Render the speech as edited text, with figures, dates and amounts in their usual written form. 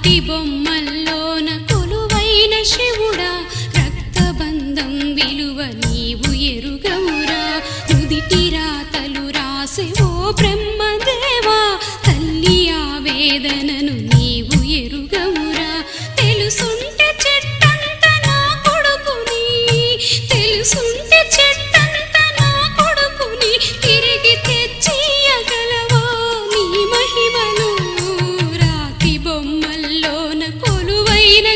రాతి బొమ్మల్లోన కొలువైన శివుడా రక్తబంధం విలువ నీవు ఎరుగవురా నుదిటి రాతలు రాసే ఓ బ్రహ్మదేవా తల్లి ఆవేదనను నీవు ఎరుగవురా తెలుసుంటే చెట్టంత నా కొడుకుని తెలుసుంటే చెట్టంత నా కొడుకుని తిరిగి తెచ్చియగలవా నీ మహిమను రాతి బొమ్మల్లోన కొలువైన